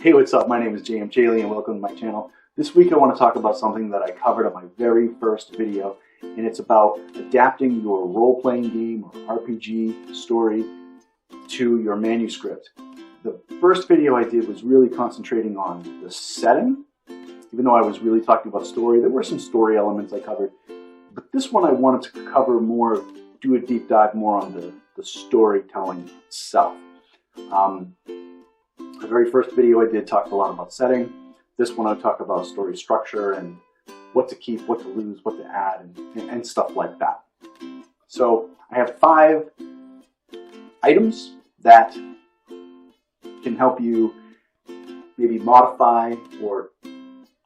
Hey, what's up? My name is JM Jaley and welcome to my channel. This week I want to talk about something that I covered on my very first video, and it's about adapting your role-playing game or RPG story to your manuscript. The first video I did was really concentrating on the setting. Even though I was really talking about story, there were some story elements I covered. But this one I wanted to cover more, do a deep dive more on the storytelling itself. The very first video I did talked a lot about setting. This one I talk about story structure and what to keep, what to lose, what to add, and stuff like that. So I have 5 items that can help you maybe modify or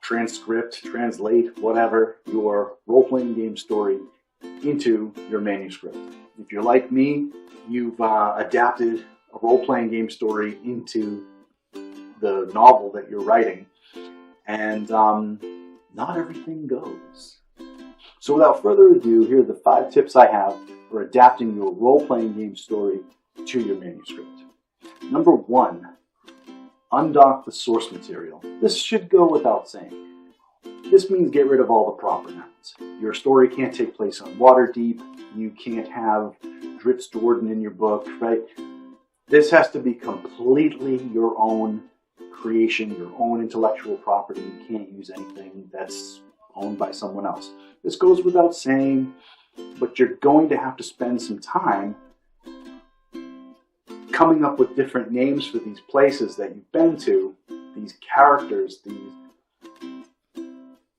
transcript, translate, whatever, your role-playing game story into your manuscript. If you're like me, you've adapted a role-playing game story into the novel that you're writing, and not everything goes. So without further ado, here are the 5 tips I have for adapting your role-playing game story to your manuscript. Number 1, undock the source material. This should go without saying. This means get rid of all the proper nouns. Your story can't take place on Waterdeep. You can't have Dritz Jordan in your book, right? This has to be completely your own creation, your own intellectual property. You can't use anything that's owned by someone else. This goes without saying, but you're going to have to spend some time coming up with different names for these places that you've been to, these characters, these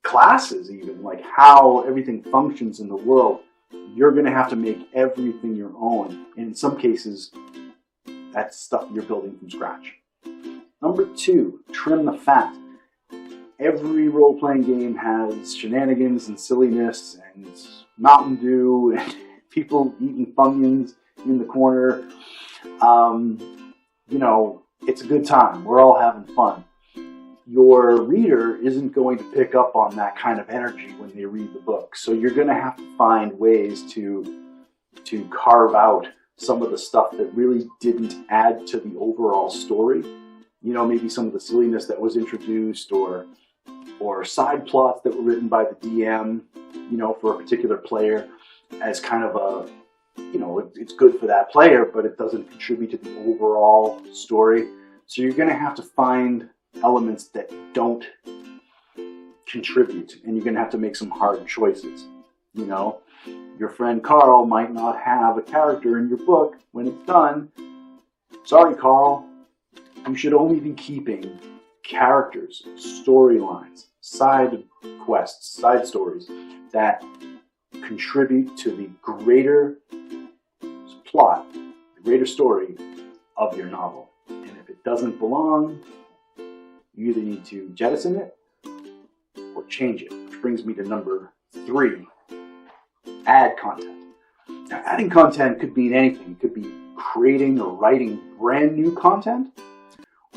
classes even, like how everything functions in the world. You're going to have to make everything your own. And in some cases, that's stuff you're building from scratch. Number 2, trim the fat. Every role-playing game has shenanigans and silliness and Mountain Dew and people eating Funyuns in the corner. You know, it's a good time. We're all having fun. Your reader isn't going to pick up on that kind of energy when they read the book. So you're going to have to find ways to carve out some of the stuff that really didn't add to the overall story. You know, maybe some of the silliness that was introduced or side plots that were written by the DM, you know, for a particular player as kind of a, you know, it's good for that player, but it doesn't contribute to the overall story. So you're going to have to find elements that don't contribute, and you're going to have to make some hard choices. You know, your friend Carl might not have a character in your book when it's done. Sorry, Carl. You should only be keeping characters, storylines, side quests, side stories that contribute to the greater plot, the greater story of your novel. And if it doesn't belong, you either need to jettison it or change it. Which brings me to number 3, add content. Now, adding content could mean anything. It could be creating or writing brand new content,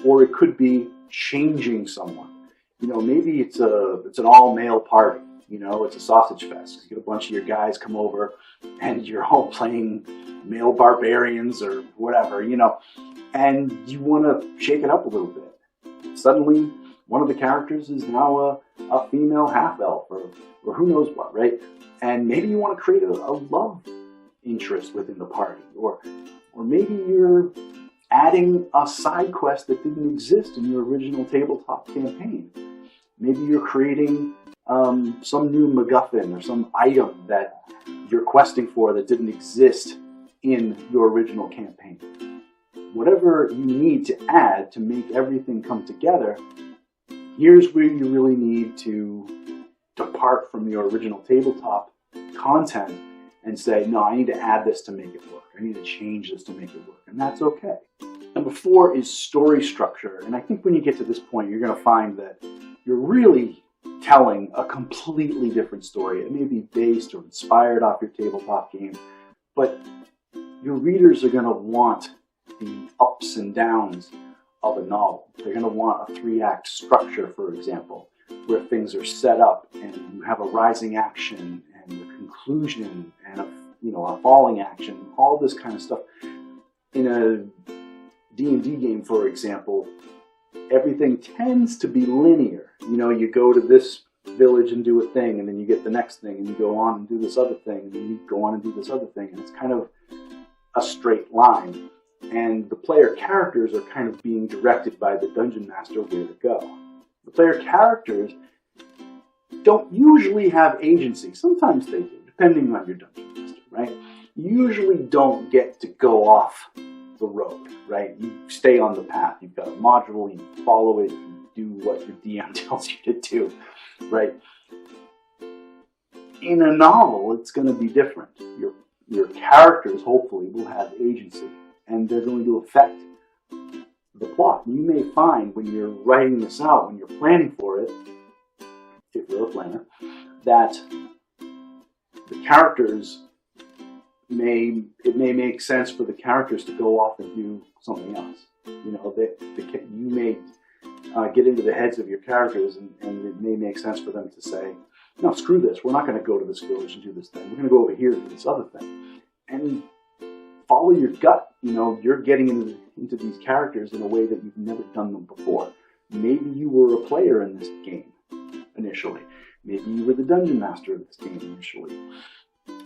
or it could be changing someone. You know, maybe it's an all-male party. You know, it's a sausage fest. You get a bunch of your guys come over, and you're all playing male barbarians or whatever, you know, and you want to shake it up a little bit. Suddenly, one of the characters is now a female half-elf or who knows what, right? And maybe you want to create a love interest within the party, or maybe you're adding a side quest that didn't exist in your original tabletop campaign. Maybe you're creating some new MacGuffin or some item that you're questing for that didn't exist in your original campaign. Whatever you need to add to make everything come together, here's where you really need to depart from your original tabletop content and say, no, I need to add this to make it work. I need to change this to make it work, and that's okay. Number 4 is story structure, and I think when you get to this point, you're going to find that you're really telling a completely different story. It may be based or inspired off your tabletop game, but your readers are going to want the ups and downs of a novel. They're going to want a 3-act structure, for example, where things are set up and you have a rising action and a conclusion and a falling action, all this kind of stuff. In a D&D game, for example, everything tends to be linear. You know, you go to this village and do a thing, and then you get the next thing, and you go on and do this other thing, and then you go on and do this other thing, and it's kind of a straight line. And the player characters are kind of being directed by the dungeon master where to go. The player characters don't usually have agency. Sometimes they do, depending on your dungeon master, right? You usually don't get to go off the road, right? You stay on the path. You've got a module, you follow it, you do what your DM tells you to do, right? In a novel, it's going to be different. Your characters, hopefully, will have agency, and they're going to affect the plot. You may find when you're writing this out, when you're planning for it, if you're a planner, that the characters it may make sense for the characters to go off and do something else. You know, you may get into the heads of your characters, and it may make sense for them to say, no, screw this. We're not going to go to this village and do this thing. We're going to go over here and do this other thing. And follow your gut. You know, you're getting into these characters in a way that you've never done them before. Maybe you were a player in this game initially. Maybe you were the dungeon master of this game initially.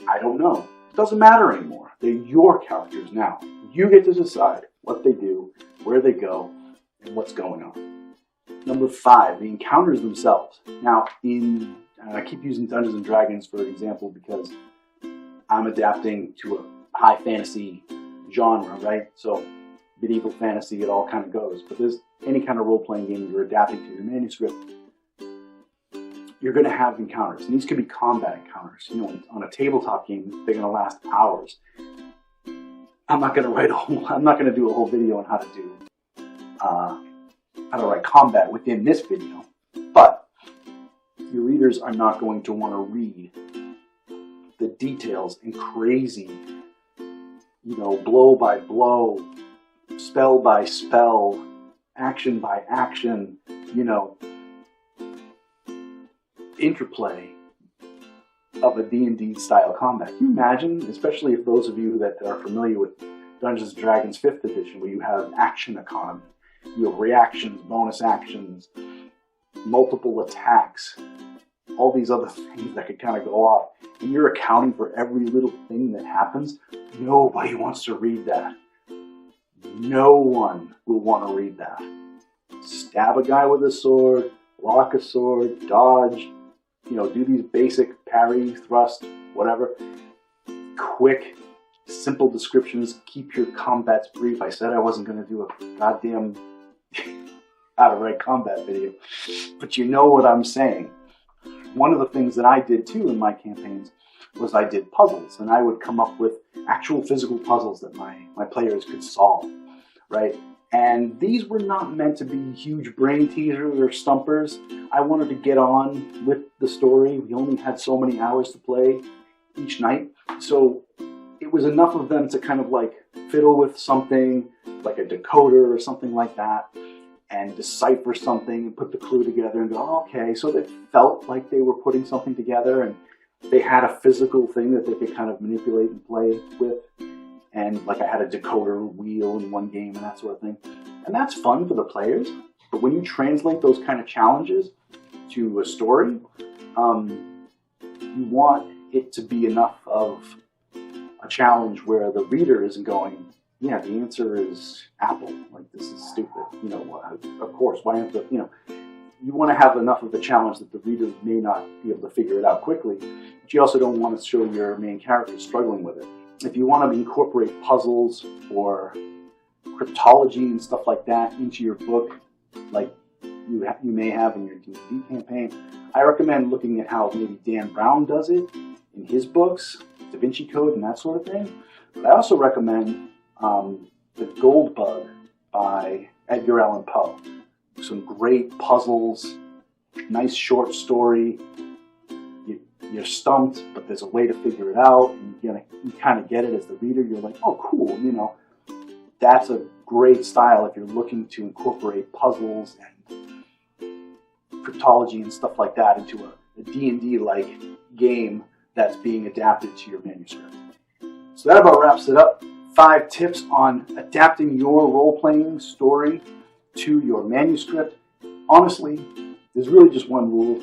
I don't know. It doesn't matter anymore. They're your characters now. You get to decide what they do, where they go, and what's going on. Number 5, the encounters themselves. Now, I keep using Dungeons and Dragons for example because I'm adapting to a high fantasy genre, right? So medieval fantasy, it all kind of goes. But there's any kind of role-playing game you're adapting to your manuscript, you're going to have encounters. And these could be combat encounters. You know, on a tabletop game, they're going to last hours. I'm not going to do a whole video on how to write combat within this video. But your readers are not going to want to read the details and crazy, you know, blow by blow, spell by spell, action by action, you know, interplay of a D&D style combat. Can you imagine, especially if those of you that are familiar with Dungeons & Dragons 5th edition, where you have action economy, you have reactions, bonus actions, multiple attacks, all these other things that could kind of go off, and you're accounting for every little thing that happens. Nobody wants to read that. No one will want to read that. Stab a guy with a sword, block a sword, dodge, you know, do these basic parry, thrust, whatever. Quick, simple descriptions. Keep your combats brief. I said I wasn't going to do a goddamn how to write combat video, but you know what I'm saying. One of the things that I did too in my campaigns was I did puzzles, and I would come up with actual physical puzzles that my players could solve, right? And these were not meant to be huge brain teasers or stumpers. I wanted to get on with the story. We only had so many hours to play each night, so it was enough of them to kind of like fiddle with something like a decoder or something like that, and decipher something and put the clue together and go, oh, okay, so they felt like they were putting something together and they had a physical thing that they could kind of manipulate and play with. And like I had a decoder wheel in one game and that sort of thing. And that's fun for the players. But when you translate those kind of challenges to a story, you want it to be enough of a challenge where the reader isn't going, yeah, the answer is apple. Like, this is stupid. You know, of course, why isn't the, you know, you want to have enough of a challenge that the reader may not be able to figure it out quickly, but you also don't want to show your main character struggling with it. If you want to incorporate puzzles or cryptology and stuff like that into your book, like you may have in your D&D campaign, I recommend looking at how maybe Dan Brown does it in his books, Da Vinci Code and that sort of thing. But I also recommend The Gold Bug by Edgar Allan Poe. Some great puzzles, nice short story. You're stumped, but there's a way to figure it out. And you kind of get it as the reader. You're like, oh, cool. You know, that's a great style if you're looking to incorporate puzzles and cryptology and stuff like that into a D&D-like game that's being adapted to your manuscript. So that about wraps it up. 5 tips on adapting your role-playing story to your manuscript. Honestly, there's really just one rule,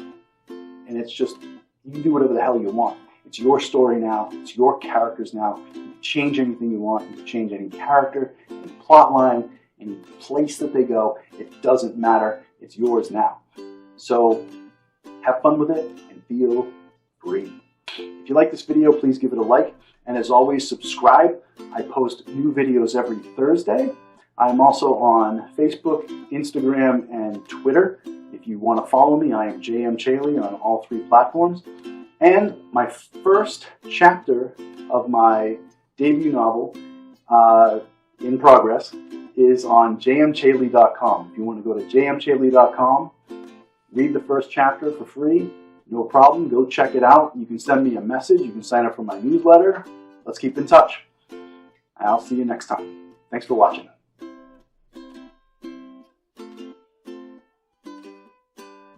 and it's just you can do whatever the hell you want. It's your story now. It's your characters now. You can change anything you want. You can change any character, any plot line, any place that they go. It doesn't matter. It's yours now. So have fun with it and feel free. If you like this video, please give it a like. And as always, subscribe. I post new videos every Thursday. I'm also on Facebook, Instagram, and Twitter. If you want to follow me, I am JM Chaley on all 3 platforms. And my first chapter of my debut novel, in progress, is on jmchaley.com. If you want to go to jmchaley.com, read the first chapter for free, no problem. Go check it out. You can send me a message. You can sign up for my newsletter. Let's keep in touch. I'll see you next time. Thanks for watching.